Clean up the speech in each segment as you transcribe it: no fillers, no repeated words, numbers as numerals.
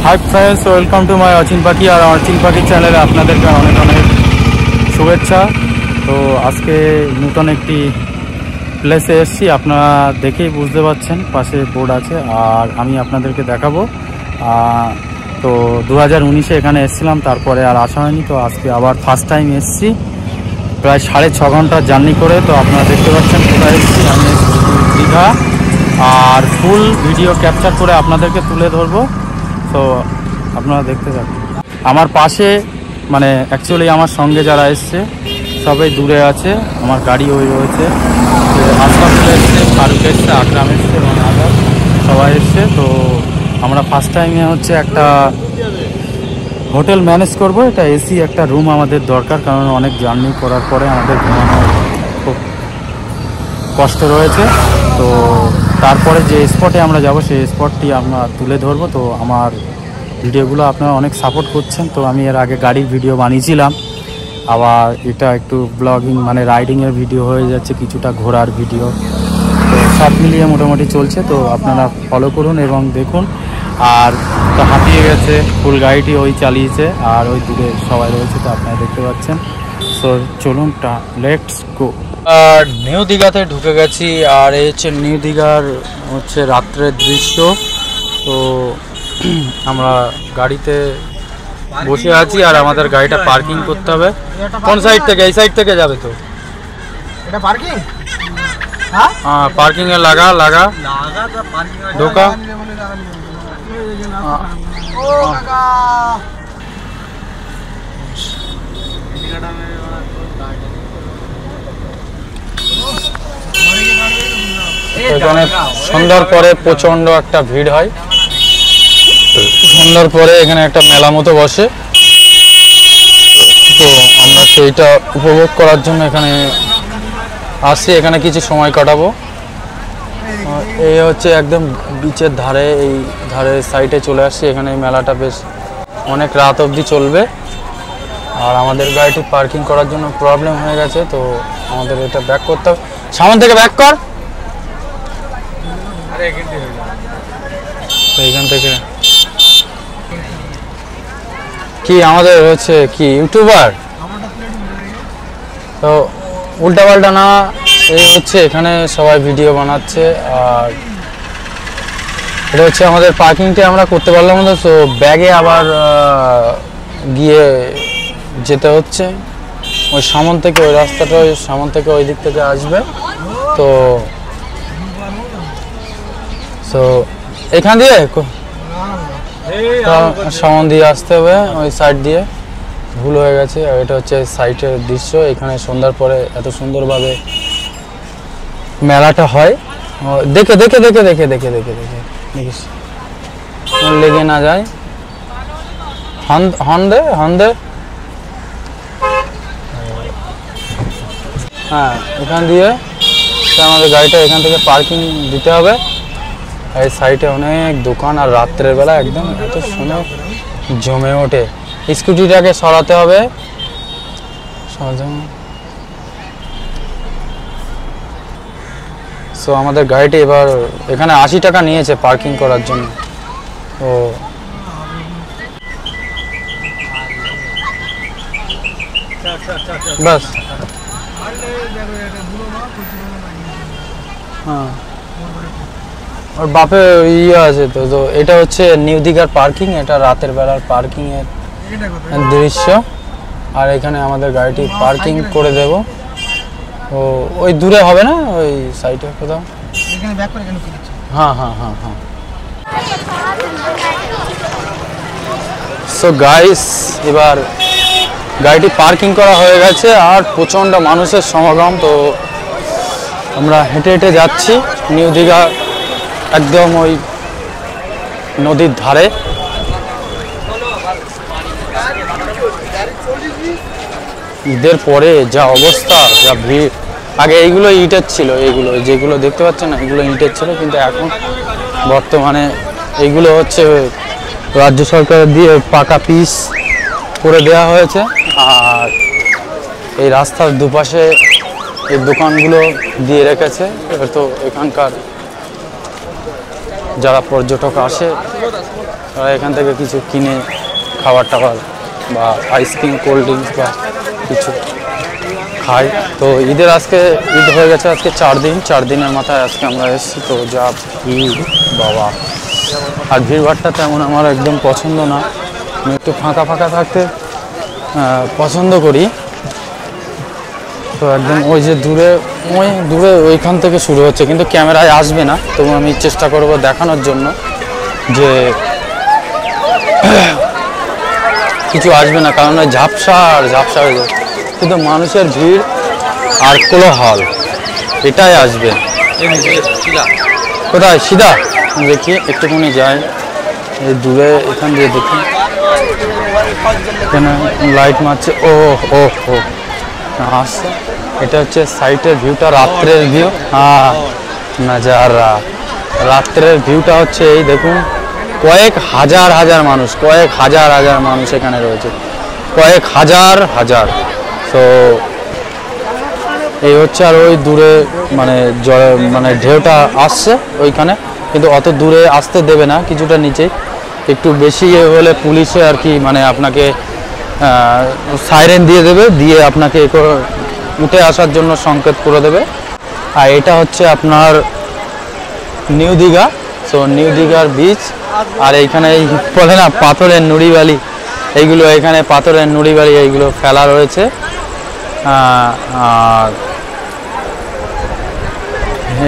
High friends welcome to my Achin Pakhi और अचिन पाखी channel आपनादेर के अनेक अनेक शुभेच्छा। तो आज के नूतन एक प्लेसे एसेছি আপনারা দেখেই বুঝতে পারছেন পাশে বোর্ড আছে আর আমি আপনাদেরকে দেখাবো। তো 2019-এ এখানে এসেছিলাম, তারপরে আর আসা হয়নি। তো আজকে আবার ফার্স্ট টাইম এসেছি প্রায় 6.5 ঘন্টা জার্নি করে। তো আপনারা দেখতে পাচ্ছেন কোথায় এসেছি, আমি দীঘা আর ফুল ভিডিও ক্যাপচার করে আপনাদেরকে তুলে ধরবো। তো আপনারা দেখতে থাকুন। আমার পাশে মানে অ্যাকচুয়ালি আমার সঙ্গে যারা এসছে সবাই দূরে আছে, আমার গাড়ি ওই রয়েছে, আশরাফুল এসছে, ফারুক এসছে, আকরাম এসছে এবং আদার সবাই এসছে। তো আমরা ফার্স্ট টাইমে হচ্ছে একটা হোটেল ম্যানেজ করব। এটা এসি একটা রুম আমাদের দরকার, কারণ অনেক জার্নি করার পরে আমাদের ঘুমানোর খুব কষ্ট রয়েছে। তো তারপরে যে স্পটে আমরা যাব সেই স্পটটি আমরা তুলে ধরবো। তো আমার ভিডিওগুলো আপনারা অনেক সাপোর্ট করছেন। তো আমি এর আগে গাড়ির ভিডিও বানিয়েছিলাম, আবার এটা একটু ব্লগিং মানে রাইডিংয়ের ভিডিও হয়ে যাচ্ছে, কিছুটা ঘোরার ভিডিও। তো সব মিলিয়ে মোটামুটি চলছে। তো আপনারা ফলো করুন এবং দেখুন। আর তো হাঁপিয়ে গেছে, ফুল গাড়িটি ওই চালিয়েছে আর ওই দূরে সবাই রয়েছে, তো আপনারা দেখতে পাচ্ছেন। সো চলুন, লেটস গো। আর নিউ দীঘাতে ঢুকে গেছি আর এই হচ্ছে নিউ দীঘার হচ্ছে রাত্রের দৃশ্য। তো আমরা গাড়িতে বসে আছি আর আমাদের গাড়িটা পার্কিং করতে হবে। কোন সাইড থেকে? এই সাইড থেকে যাবে তো এটা পার্কিং। হ্যাঁ পার্কিং এ লাগা ঢোকা। এখানে সন্ধ্যার পরে প্রচন্ড একটা ভিড় হয়। সন্ধ্যার পরে এখানে একটা মেলা মতো বসে, তো আমরা সেইটা উপভোগ করার জন্য এখানে আসি, এখানে কিছু সময় কাটাবো। এই হচ্ছে একদম বিচের ধারে, এই ধারে সাইডে চলে আসছি। এখানে এই মেলাটা বেশ অনেক রাত অবধি চলবে। আর আমাদের গাড়িটি পার্কিং করার জন্য প্রবলেম হয়ে গেছে, তো আমাদের এটা ব্যাক করতে হবে। সামনে থেকে ব্যাক কর। তো এইখান থেকে কি আমাদের হচ্ছে কি ইউটিউবার, তো উল্টা পাল্টা না, এই হচ্ছে এখানে সবাই ভিডিও বানাচ্ছে। আর এটা হচ্ছে আমাদের পার্কিংটা আমরা করতে পারলাম না, তো ব্যাগে আবার গিয়ে যেতে হচ্ছে ওই সামন থেকে, ওই রাস্তাটা ওই সামন থেকে ওই দিক থেকে আসবে। তো এখান দিয়ে সামন দিয়ে আসতে হবে, ওই সাইড দিয়ে ভুল হয়ে গেছে। আর এটা হচ্ছে সাইটের দৃশ্য। এখানে সন্ধ্যার পরে এত সুন্দরভাবে মেলাটা হয়। দেখে দেখে দেখে দেখে দেখে দেখে দেখে দেখিস লেগে না যায়। হন দে। হ্যাঁ এখান দিয়ে আমাদের গাড়িটা এখান থেকে পার্কিং দিতে হবে। এই সাইডে অনেক দোকান আর রাত্রের বেলা একদম এত সুন্দর জমে ওঠে। স্কুটিটাকে সরাতে হবে। সো আমাদের গাড়িটি এবার এখানে 80 টাকা নিয়েছে পার্কিং করার জন্য। তো বাস হ্যাঁ और बापे इये আছে তো। তো এটা হচ্ছে নিউ দীঘার পার্কিং, এটা রাতের বেলার পার্কিং এর দৃশ্য। আর এখানে আমাদের গাড়িটি পার্কিং করে দেব। তো ওই দূরে হবে না, ওই সাইডে কোথাও এখানে ব্যাক করে কেন কি দিচ্ছি। হ্যাঁ হ্যাঁ হ্যাঁ হ্যাঁ। সো গাইস এবার গাড়িটি পার্কিং করা হয়ে গেছে আর প্রচন্ড মানুষের সমাগম। তো আমরা হেঁটে হেঁটে যাচ্ছি নিউ দীঘা, একদম ওই নদীর ধারে। ঈদের পরে যা অবস্থা, যা ভিড়। আগে এইগুলো ইটের ছিল, এইগুলো যেগুলো দেখতে পাচ্ছেন না এগুলো ইটের ছিল, কিন্তু এখন বর্তমানে এইগুলো হচ্ছে রাজ্য সরকার দিয়ে পাকা পিচ করে দেওয়া হয়েছে। আর এই রাস্তার দুপাশে এই দোকানগুলো দিয়ে রেখেছে। তো এখানকার যারা পর্যটক আসে তারা এখান থেকে কিছু কিনে খাবার টাবার বা আইসক্রিম কোল্ড ড্রিঙ্কস বা কিছু খাই। তো ঈদের আজকে ঈদ হয়ে গেছে, আজকে 4 দিনের মাথায় আজকে আমরা এসেছি। তো যা ভিড় বাবা, আর ভিড়ভাড়টা তেমন আমার একদম পছন্দ না, আমি একটু ফাঁকা ফাঁকা থাকতে পছন্দ করি। তো একদম ওই যে দূরে ওইখান থেকে শুরু হচ্ছে, কিন্তু ক্যামেরায় আসবে না, তবু আমি চেষ্টা করব দেখানোর জন্য যে কিছু আসবে না, কারণ ওই ঝাপসা হয়ে যায়, কিন্তু মানুষের ভিড় আর কোলাহল এটাই আসবে। কোথায় সিধা দেখি একটুখানি যাই, এই দূরে এখান দিয়ে দেখি এখানে লাইট মারছে। ও আসছে, এটা হচ্ছে সাইটের ভিউটা, রাত্রের ভিউ। নাজারা রাত্রের ভিউটা হচ্ছে এই দেখুন, কয়েক হাজার মানুষ এখানে রয়েছে, কয়েক হাজার। তো এই হচ্ছে, আর ওই দূরে মানে ঢেউটা আসছে ওইখানে, কিন্তু অত দূরে আসতে দেবে না, কিছুটা নিচে একটু বেশি হলে পুলিশে আর কি মানে আপনাকে সাইরেন দিয়ে দেবে, দিয়ে আপনাকে উঠে আসার জন্য সংকেত করে দেবে। আর এটা হচ্ছে আপনার নিউ দীঘা। সো নিউ দীঘার বিচ, আর এইখানে এই বলে না পাথরের নুড়িবালি, এইগুলো এখানে পাথরের নুড়িবালি এইগুলো ফেলা রয়েছে। আর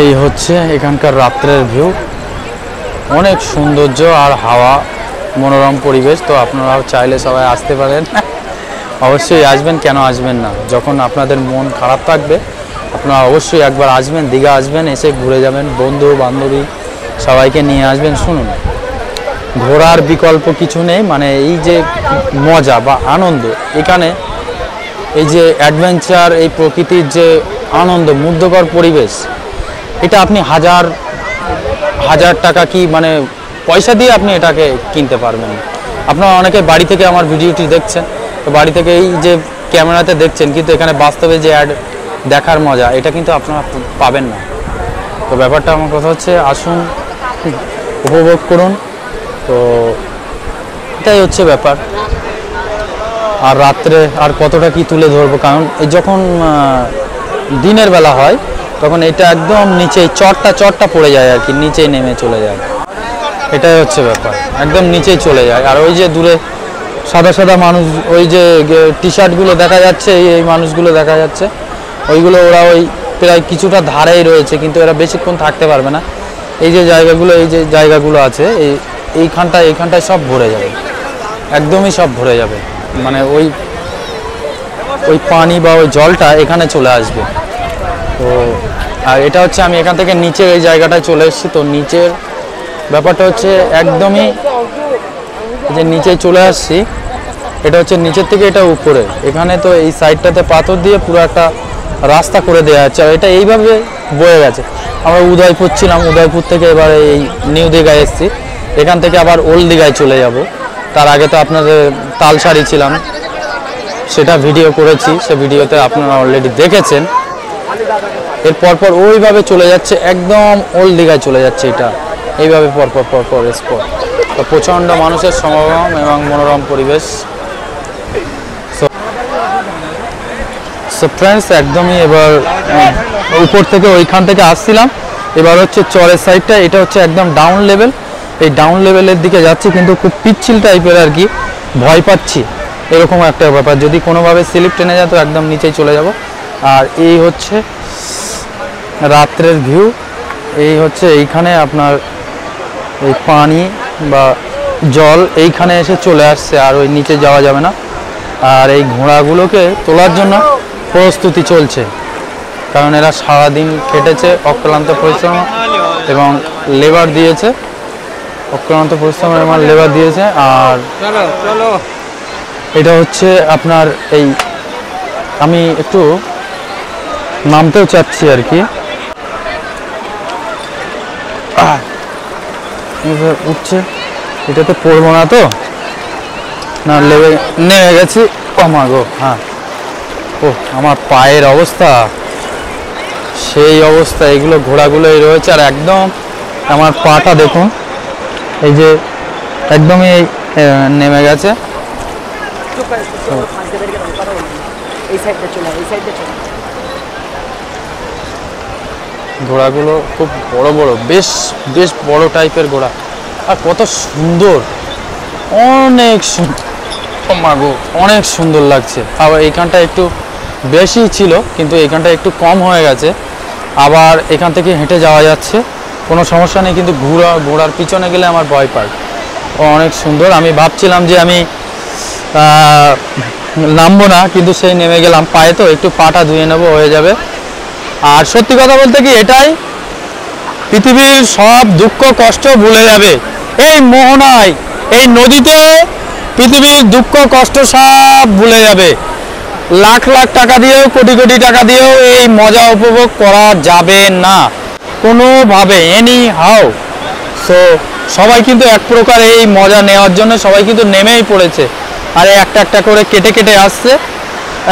এই হচ্ছে এখানকার রাত্রের ভিউ, অনেক সৌন্দর্য আর হাওয়া, মনোরম পরিবেশ। তো আপনারাও চাইলে সবাই আসতে পারেন, অবশ্যই আসবেন, কেন আসবেন না। যখন আপনাদের মন খারাপ থাকবে আপনারা অবশ্যই একবার আসবেন, দীঘা আসবেন, এসে ঘুরে যাবেন, বন্ধু বান্ধবী সবাইকে নিয়ে আসবেন। শুনুন, ঘোরার বিকল্প কিছু নেই, মানে এই যে মজা বা আনন্দ এখানে, এই যে অ্যাডভেঞ্চার, এই প্রকৃতির যে আনন্দ, মুগ্ধকর পরিবেশ, এটা আপনি হাজার টাকা কি মানে পয়সা দিয়ে আপনি এটাকে কিনতে পারবেন। আপনারা অনেকে বাড়ি থেকে আমার ভিডিওটি দেখছেন, তো বাড়ি থেকে এই যে ক্যামেরাতে দেখছেন, কিন্তু এখানে বাস্তবে যে অ্যাড দেখার মজা এটা কিন্তু আপনারা পাবেন না। তো ব্যাপারটা আমার কথা হচ্ছে, আসুন উপভোগ করুন। তো এটাই হচ্ছে ব্যাপার। আর রাত্রে আর কতটা কি তুলে ধরবো, কারণ এই যখন দিনের বেলা হয় তখন এটা একদম নিচেই চটটা পড়ে যায় আর কি, নিচেই নেমে চলে যায়, এটাই হচ্ছে ব্যাপার, একদম নিচেই চলে যায়। আর ওই যে দূরে সাদা মানুষ, ওই যে টি শার্টগুলো দেখা যাচ্ছে, এই মানুষগুলো দেখা যাচ্ছে, ওইগুলো ওরা ওই প্রায় কিছুটা ধারেই রয়েছে, কিন্তু এরা বেশিক্ষণ থাকতে পারবে না। এই যে জায়গাগুলো আছে, এইখানটায় সব ভরে যাবে, একদমই সব ভরে যাবে, মানে ওই পানি বা ওই জলটা এখানে চলে আসবে। তো আর এটা হচ্ছে, আমি এখান থেকে নিচে এই জায়গাটায় চলে এসেছি। তো নিচের ব্যাপারটা হচ্ছে একদমই যে নিচে চলে আসছি, এটা হচ্ছে নিচের থেকে এটা উপরে, এখানে তো এই সাইডটাতে পাথর দিয়ে পুরো একটা রাস্তা করে দেওয়া আছে, আর এটা এইভাবে বয়ে গেছে। আমরা উদয়পুর ছিলাম, উদয়পুর থেকে এবারে এই নিউ দীঘায় এসেছি, এখান থেকে আবার ওল্ড দীঘায় চলে যাব। তার আগে তো আপনাদের তালসারি ছিলাম, সেটা ভিডিও করেছি, সে ভিডিওতে আপনারা অলরেডি দেখেছেন। এর পরপর ওইভাবে চলে যাচ্ছে, একদম ওল্ড দীঘায় চলে যাচ্ছে, এটা এইভাবে পরপর স্পট। তো প্রচণ্ড মানুষের সমাগম এবং মনোরম পরিবেশ। সো ফ্রেন্ডস, একদমই এবার উপর থেকে ওইখান থেকে আসছিলাম, এবার হচ্ছে চরের সাইডটা, এটা হচ্ছে একদম ডাউন লেভেল, এই ডাউন লেভেলের দিকে যাচ্ছি, কিন্তু খুব পিচ্ছিল টাইপের আর কি, ভয় পাচ্ছি, এরকম একটা ব্যাপার। যদি কোনোভাবে স্লিপ টেনে যায় তো একদম নিচেই চলে যাব। আর এই হচ্ছে রাত্রের ভিউ, এই হচ্ছে এইখানে আপনার এই পানি বা জল এইখানে এসে চলে আসছে, আর ওই নিচে যাওয়া যাবে না। আর এই ঘোড়াগুলোকে তোলার জন্য প্রস্তুতি চলছে, কারণ এরা সারাদিন খেটেছে, অক্লান্ত পরিশ্রম এবং লেবার দিয়েছে, আর এটা হচ্ছে আপনার এই, আমি একটু নামতেও চাচ্ছি আর কি, উঠছে, এটাতে পড়বো না তো, না নেমে গেছি। গো হ্যাঁ, ও আমার পায়ের অবস্থা, সেই অবস্থা, এগুলো ঘোড়াগুলোই রয়েছে, আর একদম আমার পাটা দেখুন, এই যে একদমই নেমে গেছে। ঘোড়াগুলো খুব বড় বড়, বেশ বেশ বড় টাইপের ঘোড়া, আর কত সুন্দর, অনেক সুন্দর, মাগো অনেক সুন্দর লাগছে। আবার এইখানটা একটু বেশি ছিল, কিন্তু এইখানটা একটু কম হয়ে গেছে। আবার এখান থেকে হেঁটে যাওয়া যাচ্ছে, কোনো সমস্যা নেই, কিন্তু ঘোড়ার পিছনে গেলে আমার ভয় পাই। অনেক সুন্দর। আমি ভাবছিলাম যে আমি নামবো না, কিন্তু সেই নেমে গেলাম। পায়ে তো একটু পাটা ধুয়ে নেবো, হয়ে যাবে। আর সত্যি কথা বলতে কি, এটাই পৃথিবীর সব দুঃখ কষ্ট ভুলে যাবে এই মোহনায়, এই নদীতে পৃথিবীর দুঃখ কষ্ট সব ভুলে যাবে। লাখ লাখ টাকা দিয়েও, কোটি কোটি টাকা দিয়েও এই মজা উপভোগ করা যাবে না কোনোভাবে, এনি হাউ। সো সবাই কিন্তু এক প্রকার এই মজা নেওয়ার জন্য সবাই কিন্তু নেমেই পড়েছে। আর একটা একটা করে কেটে কেটে আসছে,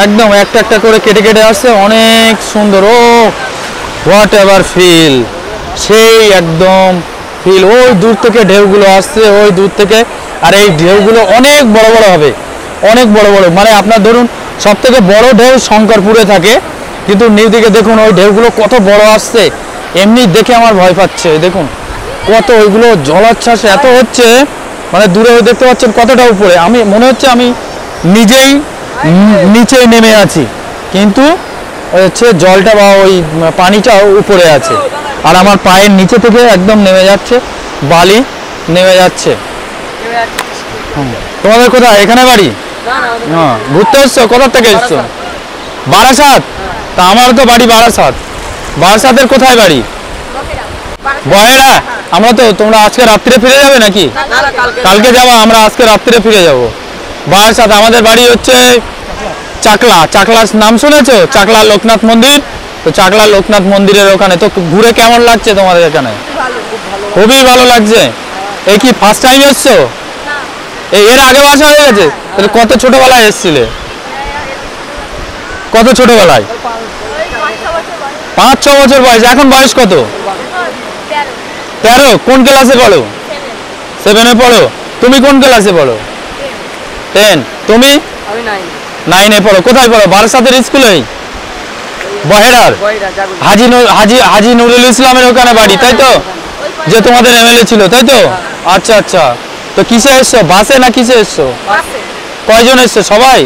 একদম একটা একটা করে কেটে কেটে আসছে। অনেক সুন্দর। ও হোয়াট এভার ফিল, সেই একদম ফিল। ওই দূর থেকে ঢেউগুলো আসছে, ওই দূর থেকে। আর এই ঢেউগুলো অনেক বড় বড় হবে, অনেক বড় বড়। মানে আপনার ধরুন সব থেকে বড় ঢেউ শঙ্করপুরে থাকে, কিন্তু নিউ দিকে দেখুন ওই ঢেউগুলো কত বড় আসছে। এমনি দেখে আমার ভয় পাচ্ছে। দেখুন কত ওইগুলো জলোচ্ছ্বাস এত হচ্ছে, মানে দূরে দেখতে পাচ্ছেন কতটা উপরে। আমি মনে হচ্ছে আমি নিজেই নিচে নেমে আছি, কিন্তু হচ্ছে জলটা বা ওই পানিটাও উপরে আছে। আর আমার পায়ের নিচে থেকে একদম নেমে যাচ্ছে, বালি নেমে যাচ্ছে। তোমাদের কোথায়? এখানে বাড়ি? হ্যাঁ, ঘুরতে এসছো? কোথা থেকে এসছো? বারাসাত। তা আমার তো বাড়ি বারাসাত। বারাসাতের কোথায় বাড়ি? বহেরা। আমরা তো, তোমরা আজকে রাত্রে ফিরে যাবে নাকি? কালকে যাবো আমরা, আজকে রাত্রে ফিরে যাব। বারাসাত আমাদের বাড়ি হচ্ছে চাকলা। চাকলার নাম শুনেছো? চাকলা লোকনাথ মন্দির। তো চাকলা লোকনাথ মন্দিরের ওখানে। তো ঘুরে কেমন লাগছে তোমাদের এখানে? খুবই ভালো লাগছে। এই কি ফার্স্ট টাইম এসছো? এর আগে আসা হয়ে গেছে? কত ছোটবেলায় এসছিলে? কত ছোটবেলায়? 5-6 বছর বয়স। এখন বয়স কত? 13। কোন ক্লাসে পড়ো? 7-এ পড়ো। তুমি কোন ক্লাসে পড়ো? 10। তুমি? 9-এ পড়ো। কোথায় পড়ো? বারাসাতের স্কুলেই? বহেরার হাজি নুরুল ইসলামের ওখানে বাড়ি, তাই তো? যে তোমাদের এমএলএ ছিল, তাই তো? আচ্ছা আচ্ছা। তো কিসে এসছো? বাসে না কিসে এসছো? কয়জন এসছো? সবাই?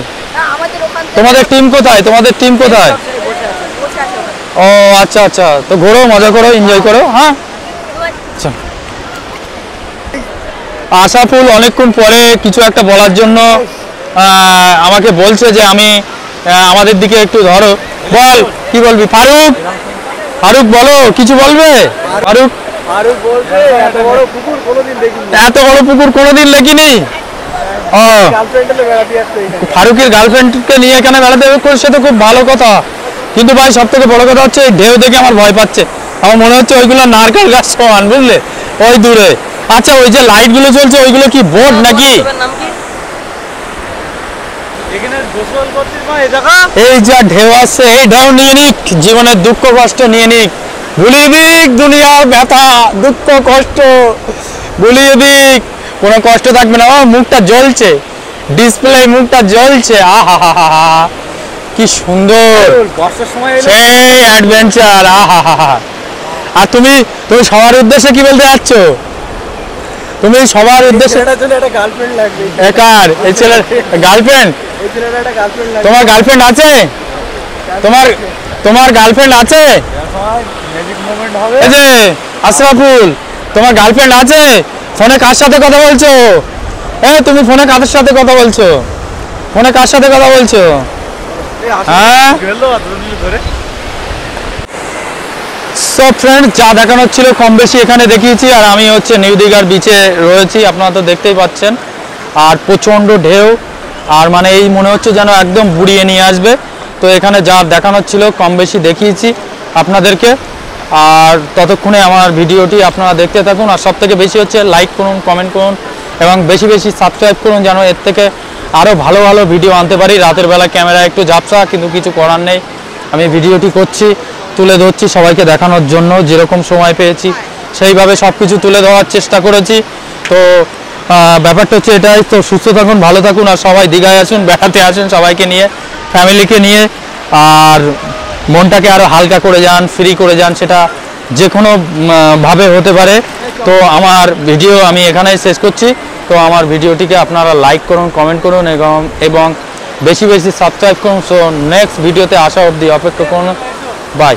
তোমাদের টিম কোথায়? তোমাদের টিম কোথায়? ও আচ্ছা আচ্ছা। তো ঘোরো, মজা করো, এনজয় করো। হ্যাঁ, আচ্ছা। আশাফুল অনেকক্ষণ পরে কিছু একটা বলার জন্য আমাকে বলছে যে আমি আমাদের দিকে একটু ধরো। বল, কি বলবি? ফারুক, ফারুক বলো, কিছু বলবে? ফারুক এত বড় পুকুর কোনোদিন দেখিনি। ও, ফারুকের গার্লফ্রেন্ডকে নিয়ে এখানে বেড়াতে করছে, তো খুব ভালো কথা। কিন্তু ভাই সব থেকে বড় কথা হচ্ছে এই ঢেউ দেখে আমার ভয় পাচ্ছে। আমার মনে হচ্ছে ওইগুলো নারকেল গাছ সমান, বুঝলে, ওই দূরে। আচ্ছা, ওই যে লাইট গুলো চলছে ওইগুলো কি বোট নাকি? এই যা ঢেউ আসছে, এই ঢেউ নিয়ে নিক, জীবনের দুঃখ কষ্ট নিয়ে নিক, ভুলিয়ে দিক দুনিয়ার ব্যথা, দুঃখ কষ্ট ভুলিয়ে দিক, কোনো কষ্ট থাকবে না। ও মুখটা জ্বলছে, ডিসপ্লে মুখটা জ্বলছে। আহা হা হা হা, কি সুন্দর সেই অ্যাডভেঞ্চার। আহা হা হা। আর তুমি তুমি সবার উদ্দেশ্যে কি বলতে যাচ্ছ? তুমি সবার উদ্দেশ্যে একার এই ছেলের গার্লফ্রেন্ড? তোমার গার্লফ্রেন্ড আছে? তোমার গার্লফ্রেন্ড আছে? এই যে আশরাফুল, তোমার গার্লফ্রেন্ড আছে? ফোনে কার সাথে কথা বলছো? তুমি ফোনে কার সাথে কথা বলছো? ফোনে কার সাথে কথা বলছো? হ্যাঁ, সব ফ্রেন্ড যা দেখানোর ছিল কম বেশি এখানে দেখিয়েছি। আর আমি হচ্ছে নিউ দীঘার বিচে রয়েছি, আপনারা তো দেখতেই পাচ্ছেন। আর প্রচণ্ড ঢেউ, আর মানে এই মনে হচ্ছে যেন একদম বুড়িয়ে নিয়ে আসবে। তো এখানে যা দেখানোর ছিল কম বেশি দেখিয়েছি আপনাদেরকে। আর ততক্ষণে আমার ভিডিওটি আপনারা দেখতে থাকুন। আর সব থেকে বেশি হচ্ছে লাইক করুন, কমেন্ট করুন এবং বেশি বেশি সাবস্ক্রাইব করুন, যেন এর থেকে আরও ভালো ভালো ভিডিও আনতে পারি। রাতের বেলা ক্যামেরা একটু ঝাপসা, কিন্তু কিছু করার নেই। আমি ভিডিওটি করছি, তুলে ধরছি সবাইকে দেখানোর জন্য। যেরকম সময় পেয়েছি সেইভাবে সব কিছু তুলে ধরার চেষ্টা করেছি। তো ব্যাপারটা হচ্ছে এটাই। তো সুস্থ থাকুন, ভালো থাকুন, আর সবাই দীঘায় আসুন, বেড়াতে আসুন সবাইকে নিয়ে, ফ্যামিলিকে নিয়ে, আর মনটাকে আরও হালকা করে যান, ফ্রি করে যান, সেটা যে কোনো ভাবে হতে পারে। তো আমার ভিডিও আমি এখানেই শেষ করছি। তো আমার ভিডিওটিকে আপনারা লাইক করুন, কমেন্ট করুন এবং বেশি বেশি সাবস্ক্রাইব করুন। সো নেক্সট ভিডিওতে আসা অবধি অপেক্ষা করুন। বাই।